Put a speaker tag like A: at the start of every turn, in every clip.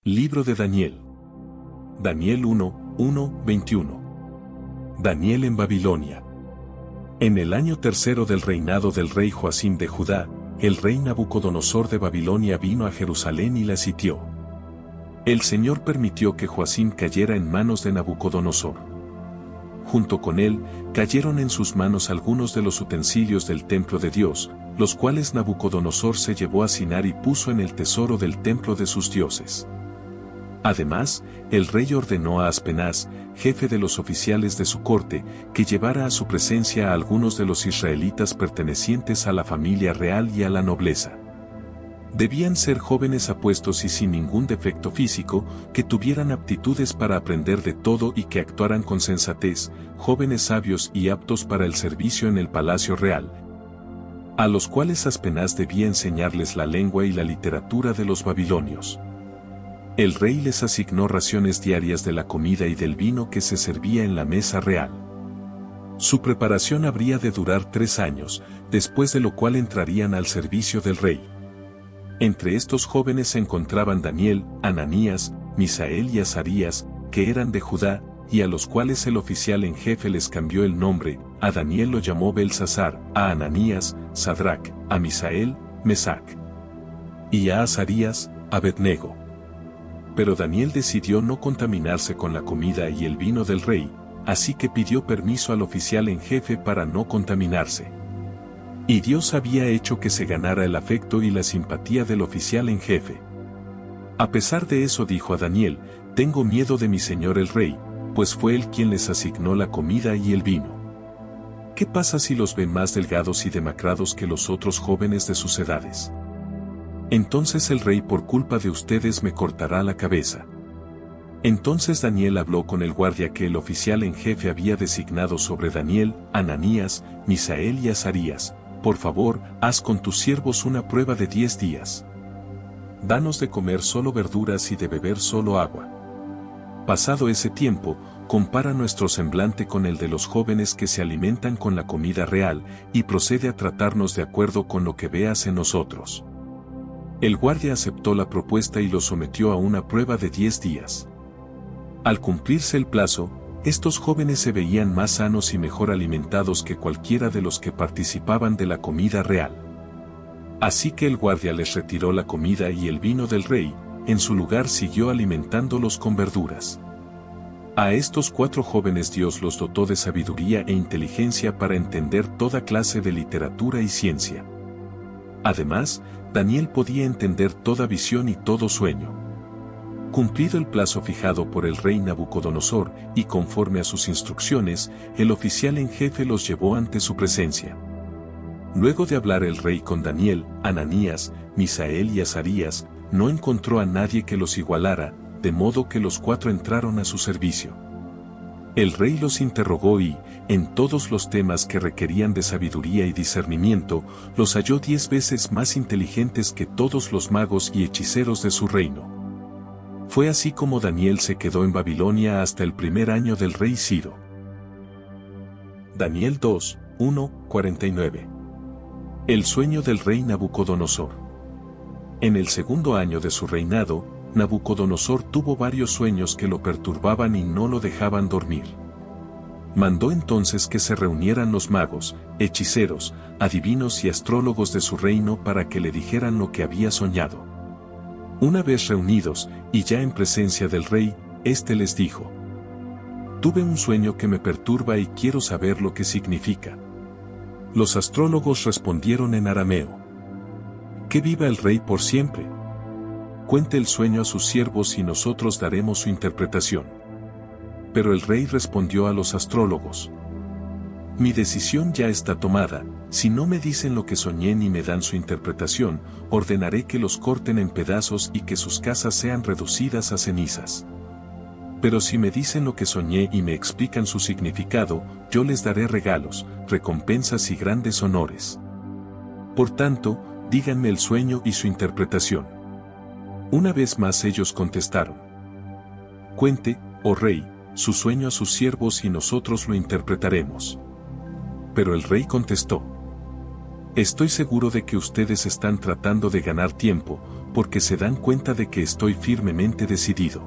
A: Libro de Daniel. Daniel 1:21. Daniel en Babilonia. En el año tercero del reinado del rey Joacim de Judá, el rey Nabucodonosor de Babilonia vino a Jerusalén y la sitió. El Señor permitió que Joacim cayera en manos de Nabucodonosor. Junto con él, cayeron en sus manos algunos de los utensilios del templo de Dios, los cuales Nabucodonosor se llevó a Sinar y puso en el tesoro del templo de sus dioses. Además, el rey ordenó a Aspenaz, jefe de los oficiales de su corte, que llevara a su presencia a algunos de los israelitas pertenecientes a la familia real y a la nobleza. Debían ser jóvenes apuestos y sin ningún defecto físico, que tuvieran aptitudes para aprender de todo y que actuaran con sensatez, jóvenes sabios y aptos para el servicio en el palacio real, a los cuales Aspenaz debía enseñarles la lengua y la literatura de los babilonios. El rey les asignó raciones diarias de la comida y del vino que se servía en la mesa real. Su preparación habría de durar 3 años, después de lo cual entrarían al servicio del rey. Entre estos jóvenes se encontraban Daniel, Ananías, Misael y Azarías, que eran de Judá, y a los cuales el oficial en jefe les cambió el nombre. A Daniel lo llamó Belsasar, a Ananías, Sadrac, a Misael, Mesac, y a Azarías, Abednego. Pero Daniel decidió no contaminarse con la comida y el vino del rey, así que pidió permiso al oficial en jefe para no contaminarse. Y Dios había hecho que se ganara el afecto y la simpatía del oficial en jefe. A pesar de eso dijo a Daniel: «Tengo miedo de mi señor el rey, pues fue él quien les asignó la comida y el vino. ¿Qué pasa si los ven más delgados y demacrados que los otros jóvenes de sus edades? Entonces el rey por culpa de ustedes me cortará la cabeza». Entonces Daniel habló con el guardia que el oficial en jefe había designado sobre Daniel, Ananías, Misael y Azarías: «Por favor, haz con tus siervos una prueba de 10 días. Danos de comer solo verduras y de beber solo agua. Pasado ese tiempo, compara nuestro semblante con el de los jóvenes que se alimentan con la comida real, y procede a tratarnos de acuerdo con lo que veas en nosotros». El guardia aceptó la propuesta y lo sometió a una prueba de 10 días. Al cumplirse el plazo, estos jóvenes se veían más sanos y mejor alimentados que cualquiera de los que participaban de la comida real. Así que el guardia les retiró la comida y el vino del rey, en su lugar siguió alimentándolos con verduras. A estos 4 jóvenes Dios los dotó de sabiduría e inteligencia para entender toda clase de literatura y ciencia. Además, Daniel podía entender toda visión y todo sueño. Cumplido el plazo fijado por el rey Nabucodonosor, y conforme a sus instrucciones, el oficial en jefe los llevó ante su presencia. Luego de hablar el rey con Daniel, Ananías, Misael y Azarías, no encontró a nadie que los igualara, de modo que los 4 entraron a su servicio. El rey los interrogó y, en todos los temas que requerían de sabiduría y discernimiento, los halló 10 veces más inteligentes que todos los magos y hechiceros de su reino. Fue así como Daniel se quedó en Babilonia hasta el primer año del rey Ciro. Daniel 2:1-49. El sueño del rey Nabucodonosor. En el segundo año de su reinado, Nabucodonosor tuvo varios sueños que lo perturbaban y no lo dejaban dormir. Mandó entonces que se reunieran los magos, hechiceros, adivinos y astrólogos de su reino para que le dijeran lo que había soñado. Una vez reunidos, y ya en presencia del rey, éste les dijo: «Tuve un sueño que me perturba y quiero saber lo que significa». Los astrólogos respondieron en arameo: «Que viva el rey por siempre. Cuente el sueño a sus siervos y nosotros daremos su interpretación». Pero el rey respondió a los astrólogos: «Mi decisión ya está tomada. Si no me dicen lo que soñé ni me dan su interpretación, ordenaré que los corten en pedazos y que sus casas sean reducidas a cenizas. Pero si me dicen lo que soñé y me explican su significado, yo les daré regalos, recompensas y grandes honores. Por tanto, díganme el sueño y su interpretación». Una vez más ellos contestaron: «Cuente, oh rey, su sueño a sus siervos y nosotros lo interpretaremos». Pero el rey contestó: «Estoy seguro de que ustedes están tratando de ganar tiempo, porque se dan cuenta de que estoy firmemente decidido.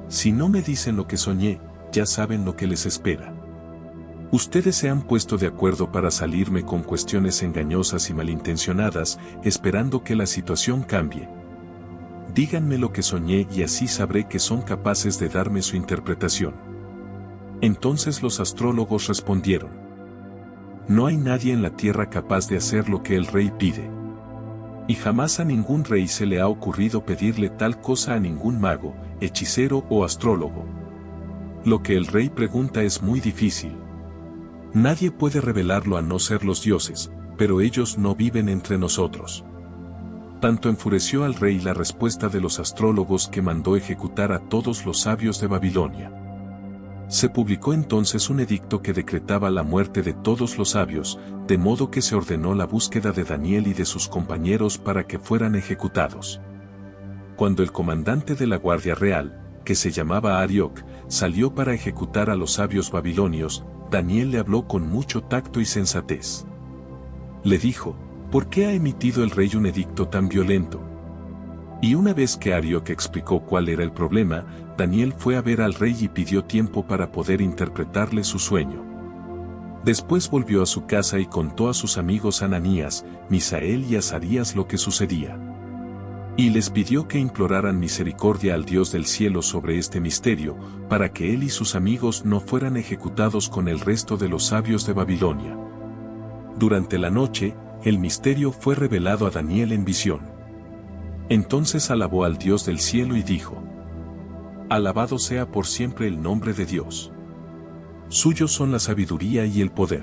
A: Si no me dicen lo que soñé, ya saben lo que les espera. Ustedes se han puesto de acuerdo para salirme con cuestiones engañosas y malintencionadas, esperando que la situación cambie. Díganme lo que soñé y así sabré que son capaces de darme su interpretación. Entonces los astrólogos respondieron: no hay nadie en la tierra capaz de hacer lo que el rey pide. Y jamás a ningún rey se le ha ocurrido pedirle tal cosa a ningún mago, hechicero o astrólogo. Lo que el rey pregunta es muy difícil. Nadie puede revelarlo a no ser los dioses, pero ellos no viven entre nosotros. Tanto enfureció al rey la respuesta de los astrólogos que mandó ejecutar a todos los sabios de Babilonia. Se publicó entonces un edicto que decretaba la muerte de todos los sabios, de modo que se ordenó la búsqueda de Daniel y de sus compañeros para que fueran ejecutados. Cuando el comandante de la Guardia Real, que se llamaba Arioc, salió para ejecutar a los sabios babilonios, Daniel le habló con mucho tacto y sensatez. Le dijo: ¿por qué ha emitido el rey un edicto tan violento? Y una vez que Arioc explicó cuál era el problema, Daniel fue a ver al rey y pidió tiempo para poder interpretarle su sueño. Después volvió a su casa y contó a sus amigos Ananías, Misael y Azarías lo que sucedía. Y les pidió que imploraran misericordia al Dios del cielo sobre este misterio, para que él y sus amigos no fueran ejecutados con el resto de los sabios de Babilonia. Durante la noche, el misterio fue revelado a Daniel en visión. Entonces alabó al Dios del cielo y dijo: alabado sea por siempre el nombre de Dios. Suyos son la sabiduría y el poder.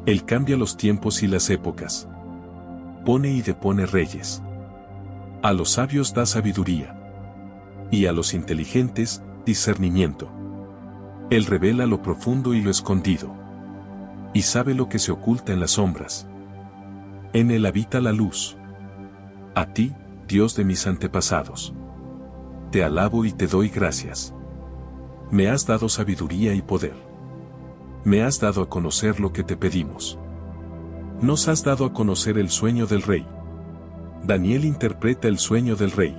A: Él cambia los tiempos y las épocas. Pone y depone reyes. A los sabios da sabiduría. Y a los inteligentes, discernimiento. Él revela lo profundo y lo escondido. Y sabe lo que se oculta en las sombras. En él habita la luz. A ti, Dios de mis antepasados. Te alabo y te doy gracias. Me has dado sabiduría y poder. Me has dado a conocer lo que te pedimos. Nos has dado a conocer el sueño del rey. Daniel interpreta el sueño del rey.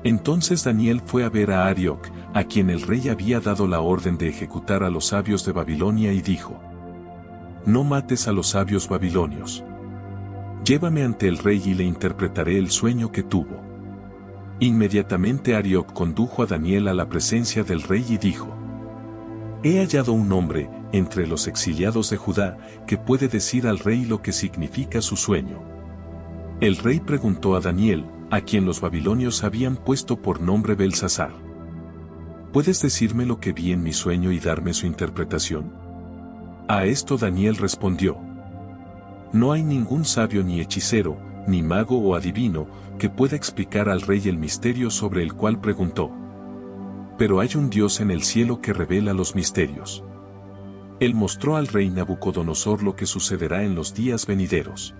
A: Entonces Daniel fue a ver a Arioc, a quien el rey había dado la orden de ejecutar a los sabios de Babilonia y dijo: no mates a los sabios babilonios. Llévame ante el rey y le interpretaré el sueño que tuvo. Inmediatamente Arioc condujo a Daniel a la presencia del rey y dijo: he hallado un hombre, entre los exiliados de Judá, que puede decir al rey lo que significa su sueño. El rey preguntó a Daniel, a quien los babilonios habían puesto por nombre Belsasar: ¿puedes decirme lo que vi en mi sueño y darme su interpretación? A esto Daniel respondió: no hay ningún sabio ni hechicero, ni mago o adivino, que pueda explicar al rey el misterio sobre el cual preguntó. Pero hay un Dios en el cielo que revela los misterios. Él mostró al rey Nabucodonosor lo que sucederá en los días venideros.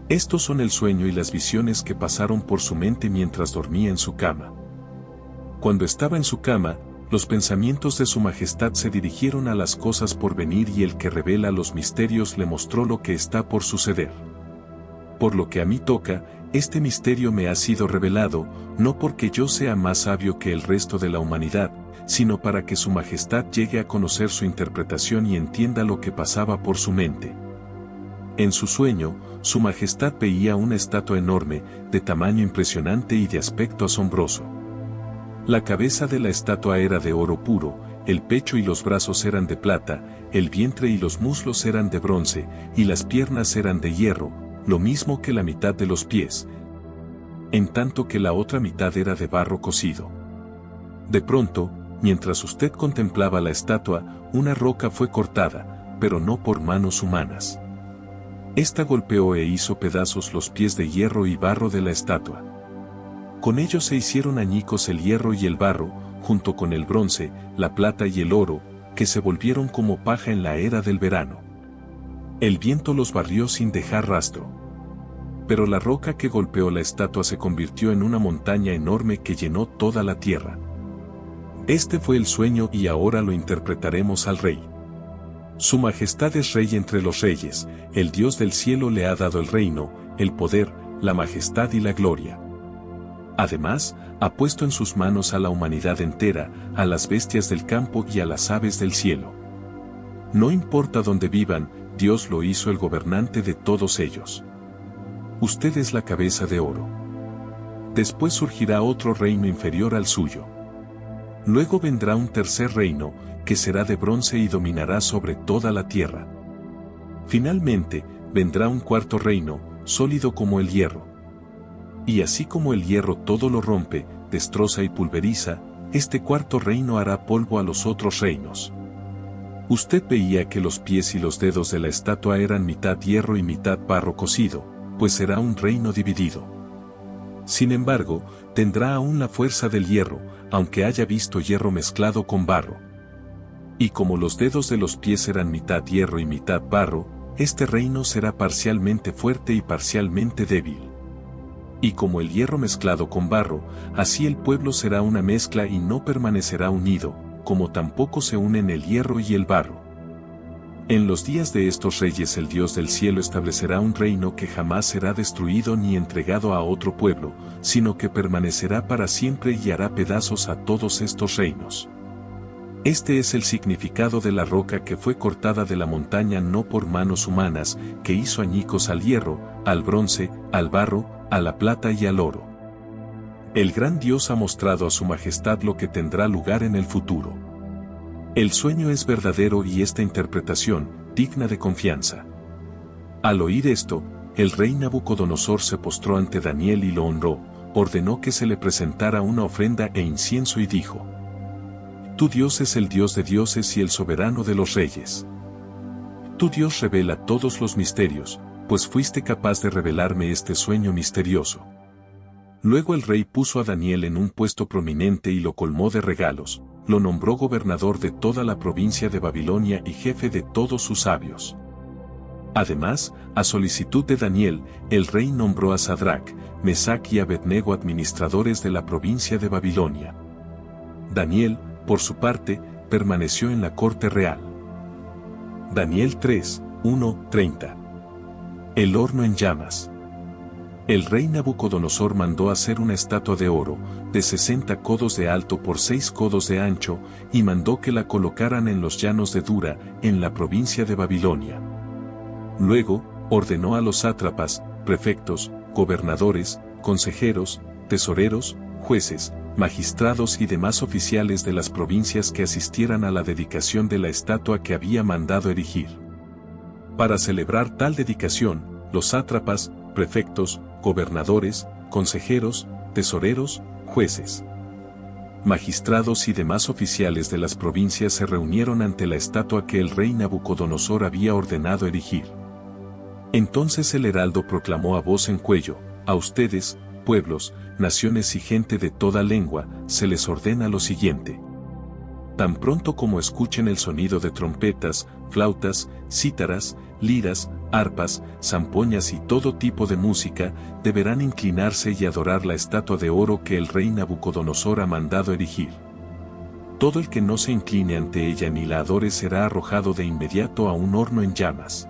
A: Estos son el sueño y las visiones que pasaron por su mente mientras dormía en su cama. Cuando estaba en su cama, los pensamientos de su majestad se dirigieron a las cosas por venir y el que revela los misterios le mostró lo que está por suceder. Por lo que a mí toca, este misterio me ha sido revelado, no porque yo sea más sabio que el resto de la humanidad, sino para que su majestad llegue a conocer su interpretación y entienda lo que pasaba por su mente. En su sueño, su majestad veía una estatua enorme, de tamaño impresionante y de aspecto asombroso. La cabeza de la estatua era de oro puro, el pecho y los brazos eran de plata, el vientre y los muslos eran de bronce, y las piernas eran de hierro, lo mismo que la mitad de los pies, en tanto que la otra mitad era de barro cocido. De pronto, mientras usted contemplaba la estatua, una roca fue cortada, pero no por manos humanas. Esta golpeó e hizo pedazos los pies de hierro y barro de la estatua. Con ellos se hicieron añicos el hierro y el barro, junto con el bronce, la plata y el oro, que se volvieron como paja en la era del verano. El viento los barrió sin dejar rastro. Pero la roca que golpeó la estatua se convirtió en una montaña enorme que llenó toda la tierra. Este fue el sueño y ahora lo interpretaremos al rey. Su majestad es rey entre los reyes, el Dios del cielo le ha dado el reino, el poder, la majestad y la gloria. Además, ha puesto en sus manos a la humanidad entera, a las bestias del campo y a las aves del cielo. No importa dónde vivan, Dios lo hizo el gobernante de todos ellos. Usted es la cabeza de oro. Después surgirá otro reino inferior al suyo. Luego vendrá un tercer reino, que será de bronce y dominará sobre toda la tierra. Finalmente, vendrá un cuarto reino, sólido como el hierro. Y así como el hierro todo lo rompe, destroza y pulveriza, este cuarto reino hará polvo a los otros reinos. Usted veía que los pies y los dedos de la estatua eran mitad hierro y mitad barro cocido, pues será un reino dividido. Sin embargo, tendrá aún la fuerza del hierro, aunque haya visto hierro mezclado con barro. Y como los dedos de los pies eran mitad hierro y mitad barro, este reino será parcialmente fuerte y parcialmente débil. Y como el hierro mezclado con barro, así el pueblo será una mezcla y no permanecerá unido, como tampoco se unen el hierro y el barro. En los días de estos reyes el Dios del cielo establecerá un reino que jamás será destruido ni entregado a otro pueblo, sino que permanecerá para siempre y hará pedazos a todos estos reinos. Este es el significado de la roca que fue cortada de la montaña no por manos humanas, que hizo añicos al hierro, al bronce, al barro, a la plata y al oro. El gran Dios ha mostrado a su majestad lo que tendrá lugar en el futuro. El sueño es verdadero y esta interpretación, digna de confianza. Al oír esto, el rey Nabucodonosor se postró ante Daniel y lo honró, ordenó que se le presentara una ofrenda e incienso y dijo: Tu Dios es el Dios de dioses y el soberano de los reyes. Tu Dios revela todos los misterios, pues fuiste capaz de revelarme este sueño misterioso. Luego el rey puso a Daniel en un puesto prominente y lo colmó de regalos, lo nombró gobernador de toda la provincia de Babilonia y jefe de todos sus sabios. Además, a solicitud de Daniel, el rey nombró a Sadrac, Mesac y Abednego administradores de la provincia de Babilonia. Daniel, por su parte, permaneció en la corte real. Daniel 3, 1-30. El horno en llamas. El rey Nabucodonosor mandó hacer una estatua de oro, de 60 codos de alto por 6 codos de ancho, y mandó que la colocaran en los llanos de Dura, en la provincia de Babilonia. Luego, ordenó a los sátrapas, prefectos, gobernadores, consejeros, tesoreros, jueces, magistrados y demás oficiales de las provincias que asistieran a la dedicación de la estatua que había mandado erigir. Para celebrar tal dedicación, los sátrapas, prefectos, gobernadores, consejeros, tesoreros, jueces, magistrados y demás oficiales de las provincias se reunieron ante la estatua que el rey Nabucodonosor había ordenado erigir. Entonces el heraldo proclamó a voz en cuello: A ustedes, pueblos, naciones y gente de toda lengua, se les ordena lo siguiente. Tan pronto como escuchen el sonido de trompetas, flautas, cítaras, liras, arpas, zampoñas y todo tipo de música, deberán inclinarse y adorar la estatua de oro que el rey Nabucodonosor ha mandado erigir. Todo el que no se incline ante ella ni la adore será arrojado de inmediato a un horno en llamas.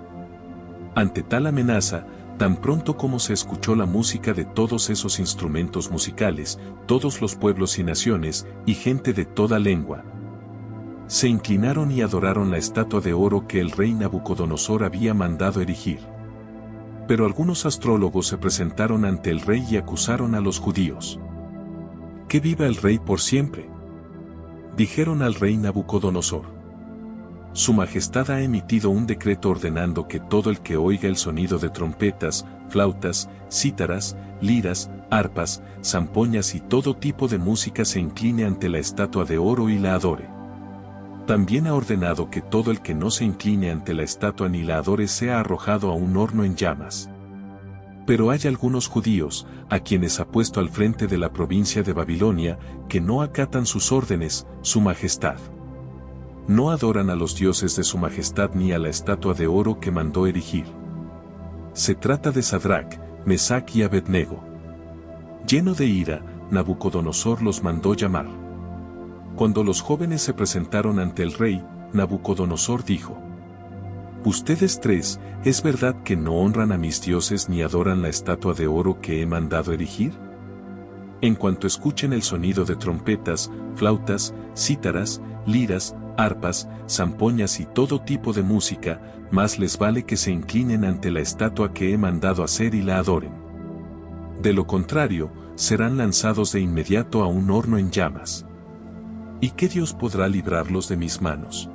A: Ante tal amenaza, tan pronto como se escuchó la música de todos esos instrumentos musicales, todos los pueblos y naciones, y gente de toda lengua, se inclinaron y adoraron la estatua de oro que el rey Nabucodonosor había mandado erigir. Pero algunos astrólogos se presentaron ante el rey y acusaron a los judíos. «¡Que viva el rey por siempre!», dijeron al rey Nabucodonosor. «Su majestad ha emitido un decreto ordenando que todo el que oiga el sonido de trompetas, flautas, cítaras, liras, arpas, zampoñas y todo tipo de música se incline ante la estatua de oro y la adore. También ha ordenado que todo el que no se incline ante la estatua ni la adore sea arrojado a un horno en llamas. Pero hay algunos judíos, a quienes ha puesto al frente de la provincia de Babilonia, que no acatan sus órdenes, su majestad. No adoran a los dioses de su majestad ni a la estatua de oro que mandó erigir. Se trata de Sadrac, Mesac y Abednego». Lleno de ira, Nabucodonosor los mandó llamar. Cuando los jóvenes se presentaron ante el rey, Nabucodonosor dijo: Ustedes tres, ¿es verdad que no honran a mis dioses ni adoran la estatua de oro que he mandado erigir? En cuanto escuchen el sonido de trompetas, flautas, cítaras, liras, arpas, zampoñas y todo tipo de música, más les vale que se inclinen ante la estatua que he mandado hacer y la adoren. De lo contrario, serán lanzados de inmediato a un horno en llamas. ¿Y qué Dios podrá librarlos de mis manos?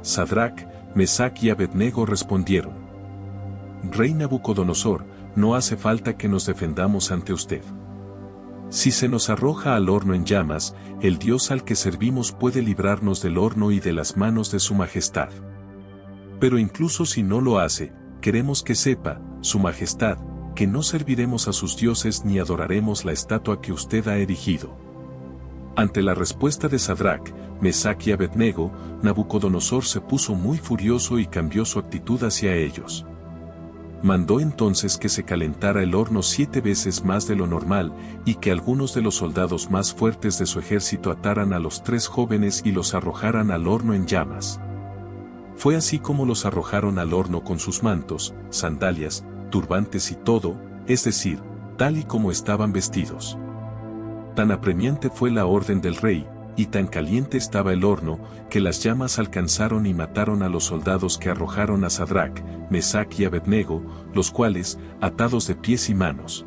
A: Sadrac, Mesac y Abednego respondieron: Rey Nabucodonosor, no hace falta que nos defendamos ante usted. Si se nos arroja al horno en llamas, el Dios al que servimos puede librarnos del horno y de las manos de su majestad. Pero incluso si no lo hace, queremos que sepa, su majestad, que no serviremos a sus dioses ni adoraremos la estatua que usted ha erigido. Ante la respuesta de Sadrac, Mesac y Abednego, Nabucodonosor se puso muy furioso y cambió su actitud hacia ellos. Mandó entonces que se calentara el horno 7 veces más de lo normal, y que algunos de los soldados más fuertes de su ejército ataran a los 3 jóvenes y los arrojaran al horno en llamas. Fue así como los arrojaron al horno con sus mantos, sandalias, turbantes y todo, es decir, tal y como estaban vestidos. Tan apremiante fue la orden del rey, y tan caliente estaba el horno, que las llamas alcanzaron y mataron a los soldados que arrojaron a Sadrac, Mesac y Abednego, los cuales, atados de pies y manos,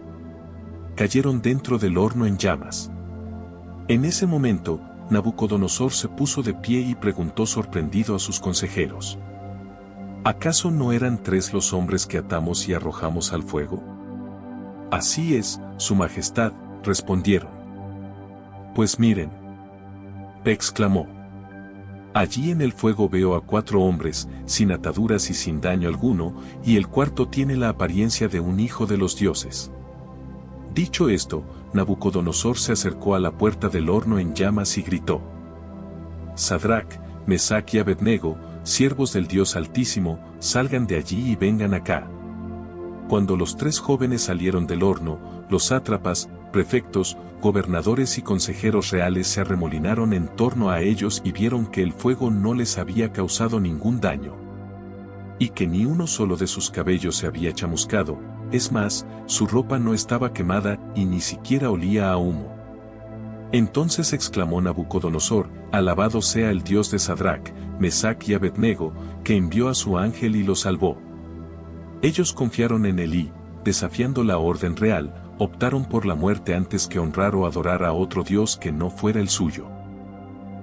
A: cayeron dentro del horno en llamas. En ese momento, Nabucodonosor se puso de pie y preguntó sorprendido a sus consejeros: ¿acaso no eran 3 los hombres que atamos y arrojamos al fuego? Así es, su majestad, respondieron. Pues miren, exclamó. Allí en el fuego veo a 4 hombres, sin ataduras y sin daño alguno, y el cuarto tiene la apariencia de un hijo de los dioses. Dicho esto, Nabucodonosor se acercó a la puerta del horno en llamas y gritó: Sadrac, Mesac y Abednego, siervos del Dios Altísimo, salgan de allí y vengan acá. Cuando los 3 jóvenes salieron del horno, los sátrapas, prefectos, gobernadores y consejeros reales se arremolinaron en torno a ellos y vieron que el fuego no les había causado ningún daño, y que ni uno solo de sus cabellos se había chamuscado, es más, su ropa no estaba quemada y ni siquiera olía a humo. Entonces exclamó Nabucodonosor: alabado sea el Dios de Sadrac, Mesac y Abednego, que envió a su ángel y los salvó. Ellos confiaron en él y, desafiando la orden real, optaron por la muerte antes que honrar o adorar a otro Dios que no fuera el suyo.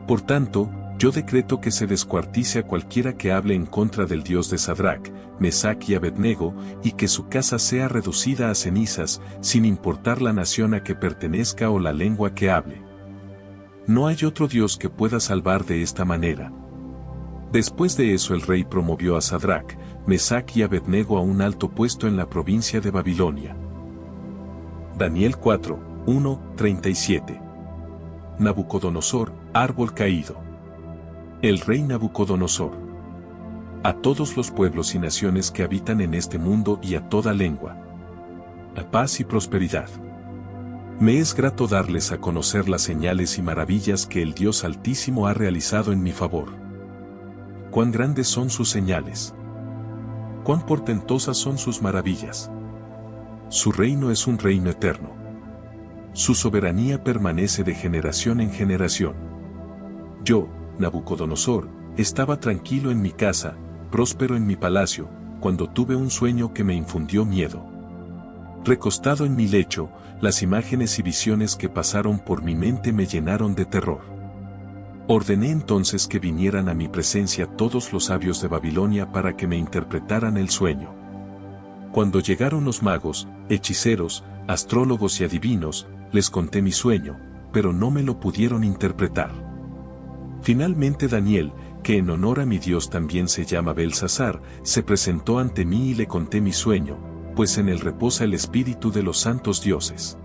A: Por tanto, yo decreto que se descuartice a cualquiera que hable en contra del Dios de Sadrac, Mesac y Abednego, y que su casa sea reducida a cenizas, sin importar la nación a que pertenezca o la lengua que hable. No hay otro Dios que pueda salvar de esta manera. Después de eso el rey promovió a Sadrac, Mesac y Abednego a un alto puesto en la provincia de Babilonia. Daniel 4, 1, 37. Nabucodonosor, árbol caído. El rey Nabucodonosor. A todos los pueblos y naciones que habitan en este mundo y a toda lengua. A paz y prosperidad. Me es grato darles a conocer las señales y maravillas que el Dios Altísimo ha realizado en mi favor. Cuán grandes son sus señales. Cuán portentosas son sus maravillas. Su reino es un reino eterno. Su soberanía permanece de generación en generación. Yo, Nabucodonosor, estaba tranquilo en mi casa, próspero en mi palacio, cuando tuve un sueño que me infundió miedo. Recostado en mi lecho, las imágenes y visiones que pasaron por mi mente me llenaron de terror. Ordené entonces que vinieran a mi presencia todos los sabios de Babilonia para que me interpretaran el sueño. Cuando llegaron los magos, hechiceros, astrólogos y adivinos, les conté mi sueño, pero no me lo pudieron interpretar. Finalmente Daniel, que en honor a mi Dios también se llama Belsasar, se presentó ante mí y le conté mi sueño, pues en él reposa el espíritu de los santos dioses.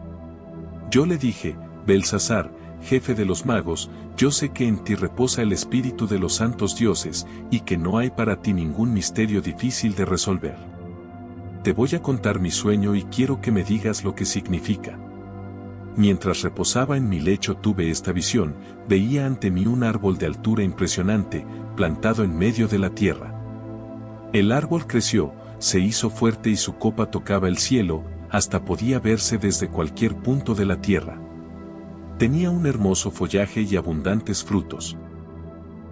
A: Yo le dije: Belsasar, jefe de los magos, yo sé que en ti reposa el espíritu de los santos dioses, y que no hay para ti ningún misterio difícil de resolver. Te voy a contar mi sueño y quiero que me digas lo que significa. Mientras reposaba en mi lecho tuve esta visión, veía ante mí un árbol de altura impresionante, plantado en medio de la tierra. El árbol creció, se hizo fuerte y su copa tocaba el cielo, hasta podía verse desde cualquier punto de la tierra. Tenía un hermoso follaje y abundantes frutos.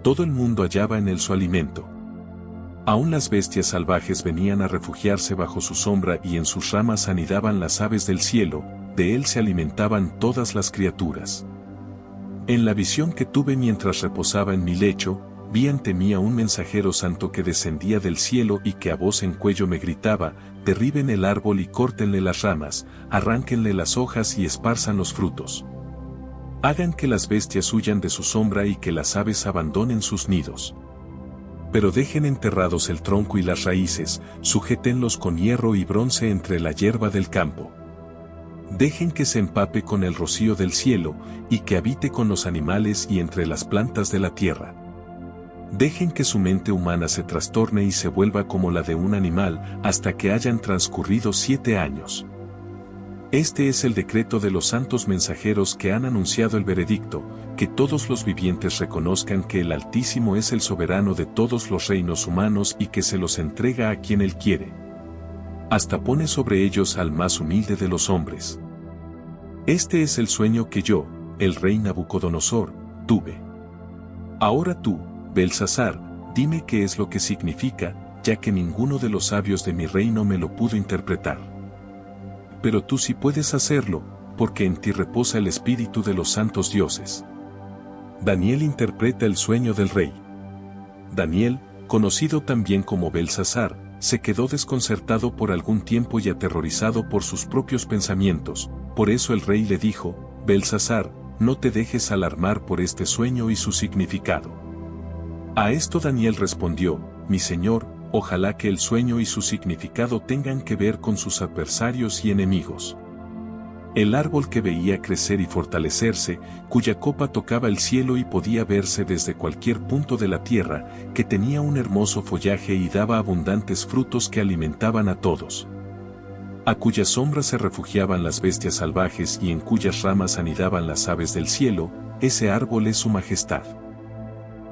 A: Todo el mundo hallaba en él su alimento. Aún las bestias salvajes venían a refugiarse bajo su sombra y en sus ramas anidaban las aves del cielo, de él se alimentaban todas las criaturas. En la visión que tuve mientras reposaba en mi lecho, vi ante mí a un mensajero santo que descendía del cielo y que a voz en cuello me gritaba: derriben el árbol y córtenle las ramas, arránquenle las hojas y esparzan los frutos. Hagan que las bestias huyan de su sombra y que las aves abandonen sus nidos. Pero dejen enterrados el tronco y las raíces, sujétenlos con hierro y bronce entre la hierba del campo. Dejen que se empape con el rocío del cielo, y que habite con los animales y entre las plantas de la tierra. Dejen que su mente humana se trastorne y se vuelva como la de un animal, hasta que hayan transcurrido 7 años. Este es el decreto de los santos mensajeros que han anunciado el veredicto, que todos los vivientes reconozcan que el Altísimo es el soberano de todos los reinos humanos y que se los entrega a quien él quiere. Hasta pone sobre ellos al más humilde de los hombres. Este es el sueño que yo, el rey Nabucodonosor, tuve. Ahora tú, Belsasar, dime qué es lo que significa, ya que ninguno de los sabios de mi reino me lo pudo interpretar. Pero tú sí puedes hacerlo, porque en ti reposa el espíritu de los santos dioses. Daniel interpreta el sueño del rey. Daniel, conocido también como Belsasar, se quedó desconcertado por algún tiempo y aterrorizado por sus propios pensamientos. Por eso el rey le dijo: Belsasar, no te dejes alarmar por este sueño y su significado. A esto Daniel respondió: mi señor, ojalá que el sueño y su significado tengan que ver con sus adversarios y enemigos. El árbol que veía crecer y fortalecerse, cuya copa tocaba el cielo y podía verse desde cualquier punto de la tierra, que tenía un hermoso follaje y daba abundantes frutos que alimentaban a todos. A cuya sombra se refugiaban las bestias salvajes y en cuyas ramas anidaban las aves del cielo, ese árbol es su majestad.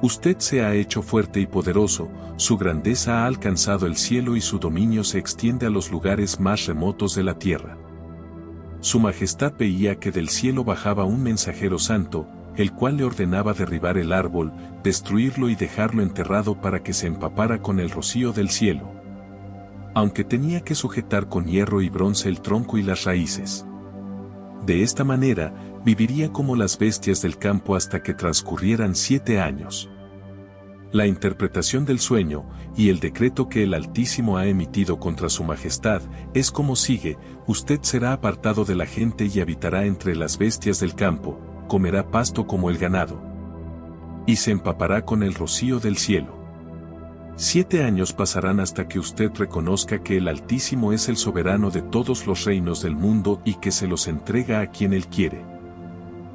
A: Usted se ha hecho fuerte y poderoso, su grandeza ha alcanzado el cielo y su dominio se extiende a los lugares más remotos de la tierra. Su majestad veía que del cielo bajaba un mensajero santo, el cual le ordenaba derribar el árbol, destruirlo y dejarlo enterrado para que se empapara con el rocío del cielo. Aunque tenía que sujetar con hierro y bronce el tronco y las raíces. De esta manera, viviría como las bestias del campo hasta que transcurrieran 7 años. La interpretación del sueño, y el decreto que el Altísimo ha emitido contra su majestad, es como sigue: usted será apartado de la gente y habitará entre las bestias del campo, comerá pasto como el ganado. Y se empapará con el rocío del cielo. 7 años pasarán hasta que usted reconozca que el Altísimo es el soberano de todos los reinos del mundo y que se los entrega a quien él quiere.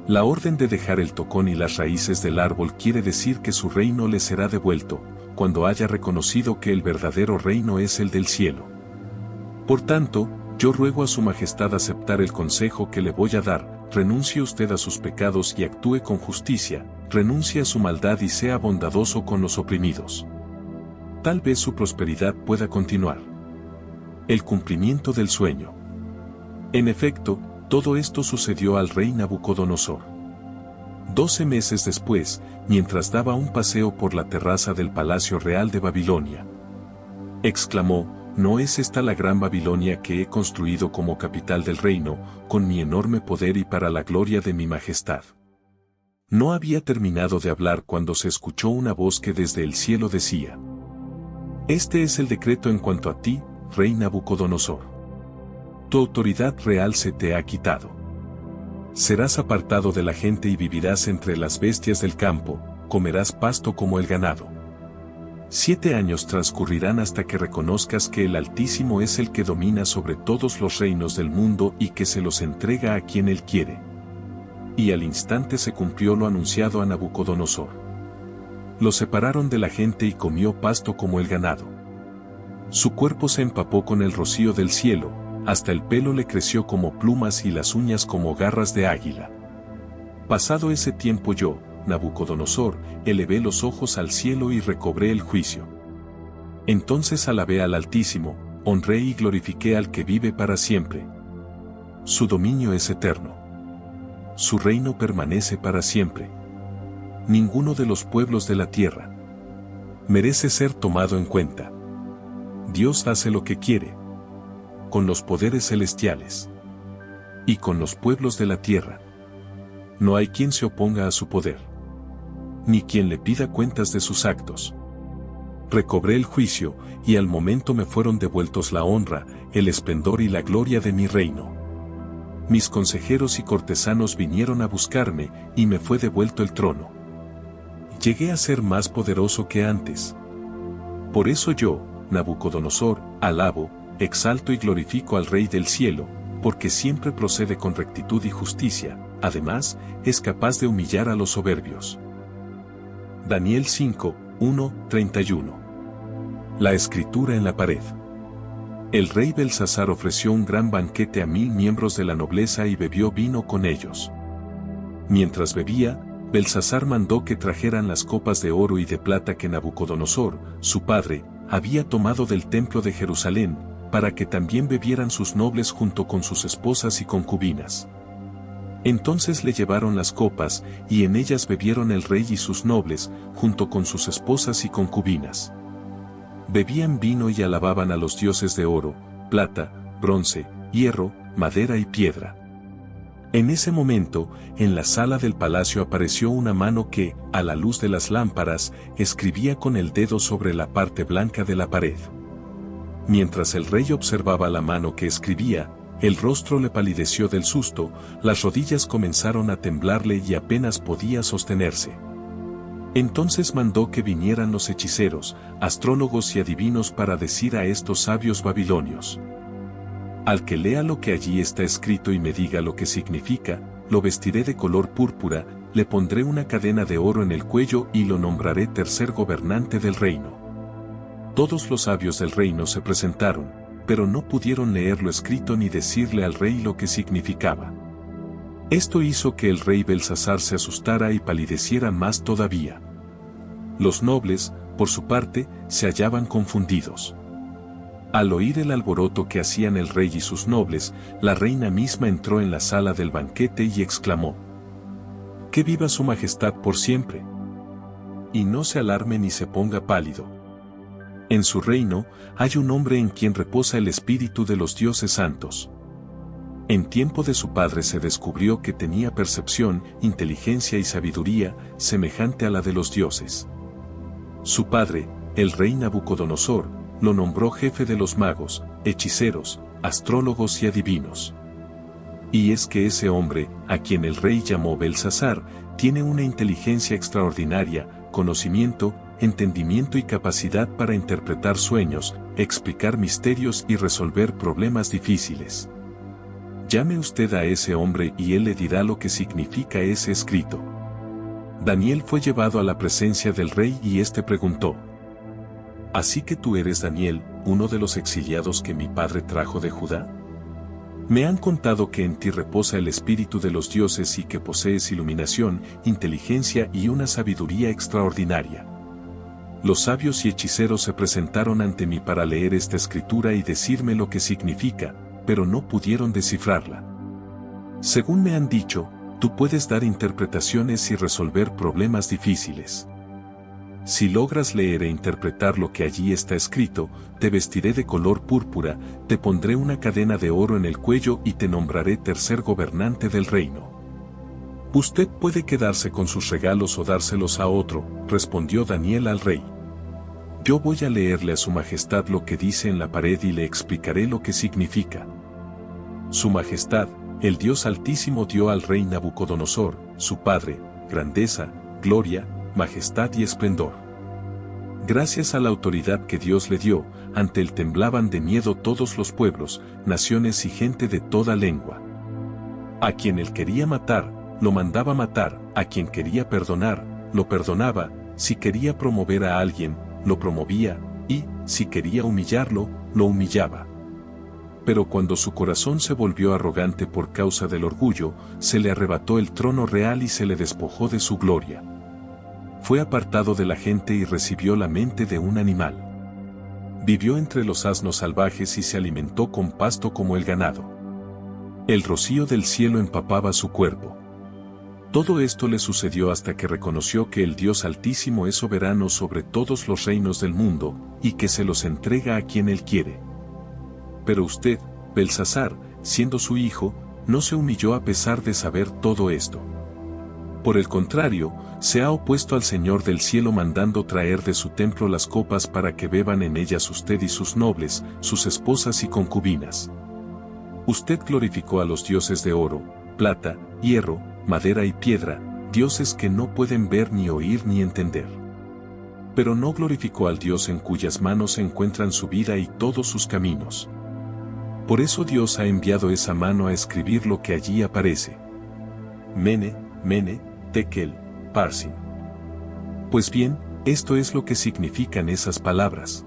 A: La orden de dejar el tocón y las raíces del árbol quiere decir que su reino le será devuelto, cuando haya reconocido que el verdadero reino es el del cielo. Por tanto, yo ruego a su majestad aceptar el consejo que le voy a dar: renuncie usted a sus pecados y actúe con justicia, renuncie a su maldad y sea bondadoso con los oprimidos. Tal vez su prosperidad pueda continuar. El cumplimiento del sueño. En efecto, todo esto sucedió al rey Nabucodonosor. 12 meses después, mientras daba un paseo por la terraza del Palacio Real de Babilonia, exclamó: ¿no es esta la gran Babilonia que he construido como capital del reino, con mi enorme poder y para la gloria de mi majestad? No había terminado de hablar cuando se escuchó una voz que desde el cielo decía: este es el decreto en cuanto a ti, rey Nabucodonosor. Tu autoridad real se te ha quitado. Serás apartado de la gente y vivirás entre las bestias del campo, comerás pasto como el ganado. 7 años transcurrirán hasta que reconozcas que el Altísimo es el que domina sobre todos los reinos del mundo y que se los entrega a quien él quiere. Y al instante se cumplió lo anunciado a Nabucodonosor. Lo separaron de la gente y comió pasto como el ganado. Su cuerpo se empapó con el rocío del cielo, hasta el pelo le creció como plumas y las uñas como garras de águila. Pasado ese tiempo yo, Nabucodonosor, elevé los ojos al cielo y recobré el juicio. Entonces alabé al Altísimo, honré y glorifiqué al que vive para siempre. Su dominio es eterno. Su reino permanece para siempre. Ninguno de los pueblos de la tierra merece ser tomado en cuenta. Dios hace lo que quiere, con los poderes celestiales y con los pueblos de la tierra. No hay quien se oponga a su poder, ni quien le pida cuentas de sus actos. Recobré el juicio, y al momento me fueron devueltos la honra, el esplendor y la gloria de mi reino. Mis consejeros y cortesanos vinieron a buscarme, y me fue devuelto el trono. Llegué a ser más poderoso que antes. Por eso yo, Nabucodonosor, alabo, exalto y glorifico al Rey del cielo, porque siempre procede con rectitud y justicia, además, es capaz de humillar a los soberbios. Daniel 5, 1, 31. La escritura en la pared. El rey Belsasar ofreció un gran banquete a 1000 miembros de la nobleza y bebió vino con ellos. Mientras bebía, Belsasar mandó que trajeran las copas de oro y de plata que Nabucodonosor, su padre, había tomado del templo de Jerusalén, para que también bebieran sus nobles junto con sus esposas y concubinas. Entonces le llevaron las copas, y en ellas bebieron el rey y sus nobles, junto con sus esposas y concubinas. Bebían vino y alababan a los dioses de oro, plata, bronce, hierro, madera y piedra. En ese momento, en la sala del palacio apareció una mano que, a la luz de las lámparas, escribía con el dedo sobre la parte blanca de la pared. Mientras el rey observaba la mano que escribía, el rostro le palideció del susto, las rodillas comenzaron a temblarle y apenas podía sostenerse. Entonces mandó que vinieran los hechiceros, astrólogos y adivinos para decir a estos sabios babilonios: al que lea lo que allí está escrito y me diga lo que significa, lo vestiré de color púrpura, le pondré una cadena de oro en el cuello y lo nombraré tercer gobernante del reino. Todos los sabios del reino se presentaron, pero no pudieron leer lo escrito ni decirle al rey lo que significaba. Esto hizo que el rey Belsasar se asustara y palideciera más todavía. Los nobles, por su parte, se hallaban confundidos. Al oír el alboroto que hacían el rey y sus nobles, la reina misma entró en la sala del banquete y exclamó: «¡Que viva su majestad por siempre! Y no se alarme ni se ponga pálido. En su reino, hay un hombre en quien reposa el espíritu de los dioses santos». En tiempo de su padre se descubrió que tenía percepción, inteligencia y sabiduría, semejante a la de los dioses. Su padre, el rey Nabucodonosor, lo nombró jefe de los magos, hechiceros, astrólogos y adivinos. Y es que ese hombre, a quien el rey llamó Belsasar, tiene una inteligencia extraordinaria, conocimiento, entendimiento y capacidad para interpretar sueños, explicar misterios y resolver problemas difíciles. Llame usted a ese hombre y él le dirá lo que significa ese escrito. Daniel fue llevado a la presencia del rey y éste preguntó: ¿Así que tú eres Daniel, uno de los exiliados que mi padre trajo de Judá? Me han contado que en ti reposa el espíritu de los dioses y que posees iluminación, inteligencia y una sabiduría extraordinaria. Los sabios y hechiceros se presentaron ante mí para leer esta escritura y decirme lo que significa, pero no pudieron descifrarla. Según me han dicho, tú puedes dar interpretaciones y resolver problemas difíciles. Si logras leer e interpretar lo que allí está escrito, te vestiré de color púrpura, te pondré una cadena de oro en el cuello y te nombraré tercer gobernante del reino. Usted puede quedarse con sus regalos o dárselos a otro, respondió Daniel al rey. Yo voy a leerle a su majestad lo que dice en la pared y le explicaré lo que significa. Su majestad, el Dios Altísimo dio al rey Nabucodonosor, su padre, grandeza, gloria, majestad y esplendor. Gracias a la autoridad que Dios le dio, ante él temblaban de miedo todos los pueblos, naciones y gente de toda lengua. A quien él quería matar, lo mandaba matar, a quien quería perdonar, lo perdonaba, si quería promover a alguien, lo promovía, y, si quería humillarlo, lo humillaba. Pero cuando su corazón se volvió arrogante por causa del orgullo, se le arrebató el trono real y se le despojó de su gloria. Fue apartado de la gente y recibió la mente de un animal. vivió entre los asnos salvajes y se alimentó con pasto como el ganado. El rocío del cielo empapaba su cuerpo. Todo esto le sucedió hasta que reconoció que el Dios Altísimo es soberano sobre todos los reinos del mundo, y que se los entrega a quien él quiere. Pero usted, Belsasar, siendo su hijo, no se humilló a pesar de saber todo esto. Por el contrario, se ha opuesto al Señor del cielo mandando traer de su templo las copas para que beban en ellas usted y sus nobles, sus esposas y concubinas. Usted glorificó a los dioses de oro, plata, hierro, madera y piedra, dioses que no pueden ver ni oír ni entender. Pero no glorificó al Dios en cuyas manos se encuentran su vida y todos sus caminos. Por eso Dios ha enviado esa mano a escribir lo que allí aparece. Mene, Mene, Tekel, Parsin. Pues bien, esto es lo que significan esas palabras.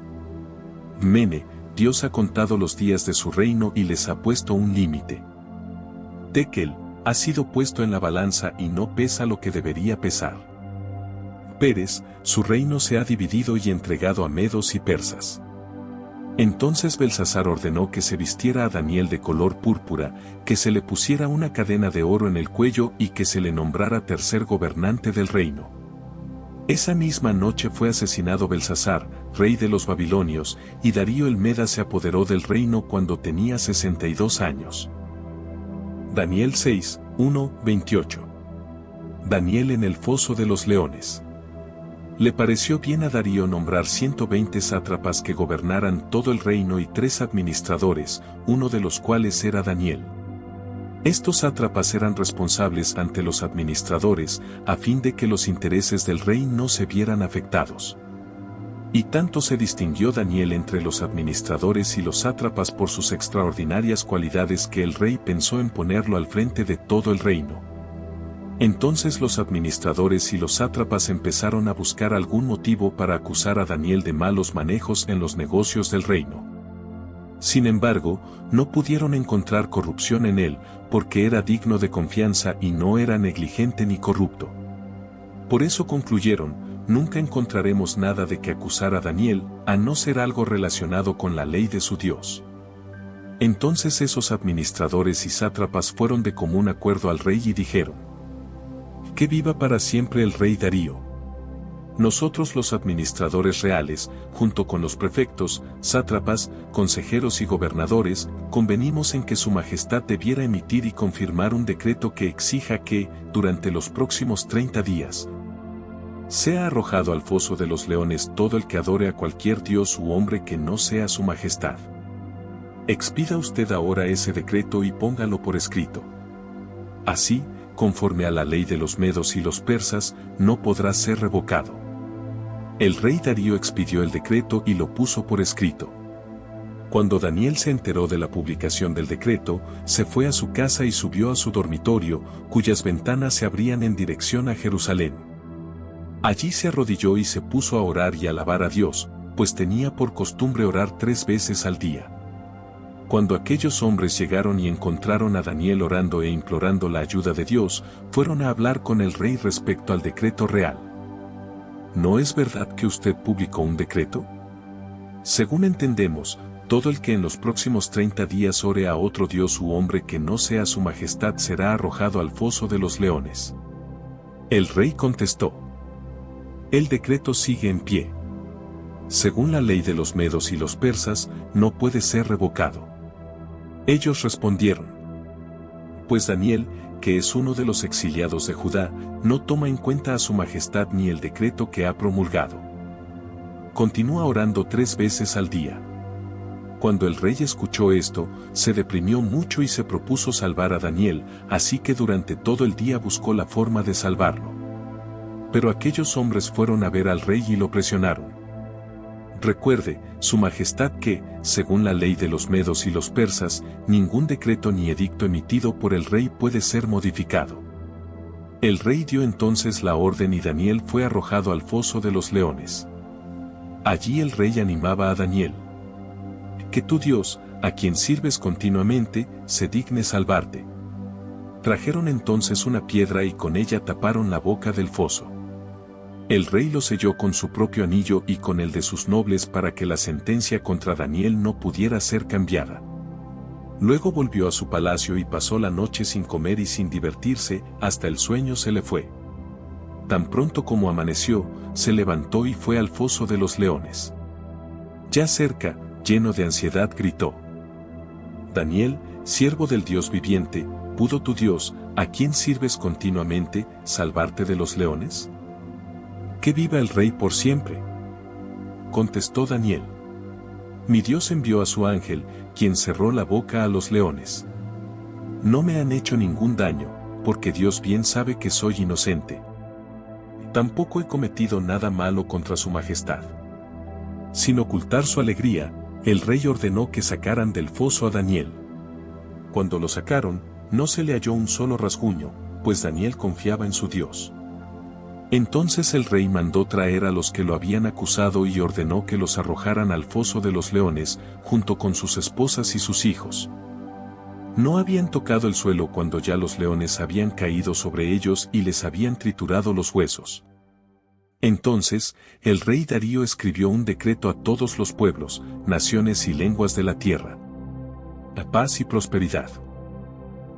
A: Mene, Dios ha contado los días de su reino y les ha puesto un límite. Tekel, ha sido puesto en la balanza y no pesa lo que debería pesar. Peres, su reino se ha dividido y entregado a medos y persas. Entonces Belsasar ordenó que se vistiera a Daniel de color púrpura, que se le pusiera una cadena de oro en el cuello y que se le nombrara tercer gobernante del reino. Esa misma noche fue asesinado Belsasar, rey de los babilonios, y Darío el Meda se apoderó del reino cuando tenía 62 años. Daniel 6, 1, 28. Daniel en el foso de los leones. Le pareció bien a Darío nombrar 120 sátrapas que gobernaran todo el reino y 3 administradores, uno de los cuales era Daniel. Estos sátrapas eran responsables ante los administradores, a fin de que los intereses del rey no se vieran afectados. Y tanto se distinguió Daniel entre los administradores y los sátrapas por sus extraordinarias cualidades que el rey pensó en ponerlo al frente de todo el reino. Entonces los administradores y los sátrapas empezaron a buscar algún motivo para acusar a Daniel de malos manejos en los negocios del reino. Sin embargo, no pudieron encontrar corrupción en él, porque era digno de confianza y no era negligente ni corrupto. Por eso concluyeron: nunca encontraremos nada de que acusar a Daniel, a no ser algo relacionado con la ley de su Dios. Entonces esos administradores y sátrapas fueron de común acuerdo al rey y dijeron: que viva para siempre el rey Darío. Nosotros los administradores reales, junto con los prefectos, sátrapas, consejeros y gobernadores, convenimos en que su majestad debiera emitir y confirmar un decreto que exija que, durante los próximos 30 días, sea arrojado al foso de los leones todo el que adore a cualquier dios u hombre que no sea su majestad. Expida usted ahora ese decreto y póngalo por escrito. Así, conforme a la ley de los medos y los persas, no podrá ser revocado. El rey Darío expidió el decreto y lo puso por escrito. Cuando Daniel se enteró de la publicación del decreto, se fue a su casa y subió a su dormitorio, cuyas ventanas se abrían en dirección a Jerusalén. Allí se arrodilló y se puso a orar y alabar a Dios, pues tenía por costumbre orar 3 veces al día. Cuando aquellos hombres llegaron y encontraron a Daniel orando e implorando la ayuda de Dios, fueron a hablar con el rey respecto al decreto real. ¿No es verdad que usted publicó un decreto? Según entendemos, todo el que en los próximos 30 días ore a otro dios u hombre que no sea su majestad será arrojado al foso de los leones. El rey contestó: el decreto sigue en pie. Según la ley de los medos y los persas, no puede ser revocado. Ellos respondieron: pues Daniel, que es uno de los exiliados de Judá, no toma en cuenta a su majestad ni el decreto que ha promulgado. Continúa orando 3 veces al día. Cuando el rey escuchó esto, se deprimió mucho y se propuso salvar a Daniel, así que durante todo el día buscó la forma de salvarlo. Pero aquellos hombres fueron a ver al rey y lo presionaron. Recuerde, su majestad que, según la ley de los medos y los persas, ningún decreto ni edicto emitido por el rey puede ser modificado. El rey dio entonces la orden y Daniel fue arrojado al foso de los leones. Allí el rey animaba a Daniel: que tu Dios, a quien sirves continuamente, se digne salvarte. Trajeron entonces una piedra y con ella taparon la boca del foso. El rey lo selló con su propio anillo y con el de sus nobles para que la sentencia contra Daniel no pudiera ser cambiada. Luego volvió a su palacio y pasó la noche sin comer y sin divertirse, hasta el sueño se le fue. Tan pronto como amaneció, se levantó y fue al foso de los leones. Ya cerca, lleno de ansiedad, gritó: Daniel, siervo del Dios viviente, ¿pudo tu Dios, a quien sirves continuamente, salvarte de los leones? Que viva el rey por siempre. Contestó Daniel: Mi Dios envió a su ángel, quien cerró la boca a los leones. No me han hecho ningún daño, porque Dios bien sabe que soy inocente. Tampoco he cometido nada malo contra su majestad. Sin ocultar su alegría, el rey ordenó que sacaran del foso a Daniel. Cuando lo sacaron, no se le halló un solo rasguño, pues Daniel confiaba en su Dios. Entonces el rey mandó traer a los que lo habían acusado y ordenó que los arrojaran al foso de los leones, junto con sus esposas y sus hijos. No habían tocado el suelo cuando ya los leones habían caído sobre ellos y les habían triturado los huesos. Entonces, el rey Darío escribió un decreto a todos los pueblos, naciones y lenguas de la tierra. Paz y prosperidad.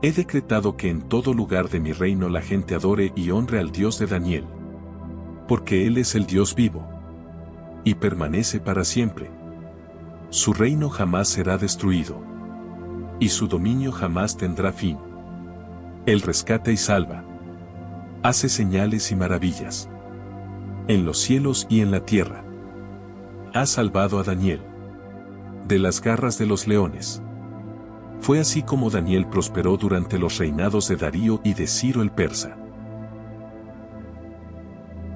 A: He decretado que en todo lugar de mi reino la gente adore y honre al Dios de Daniel. Porque Él es el Dios vivo. Y permanece para siempre. Su reino jamás será destruido. Y su dominio jamás tendrá fin. Él rescata y salva. Hace señales y maravillas. En los cielos y en la tierra. Ha salvado a Daniel de las garras de los leones. Fue así como Daniel prosperó durante los reinados de Darío y de Ciro el persa.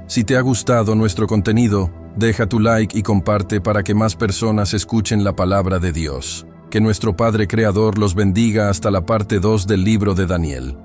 B: Si te ha gustado nuestro contenido, deja tu like y comparte para que más personas escuchen la palabra de Dios. Que nuestro Padre Creador los bendiga hasta la parte 2 del libro de Daniel.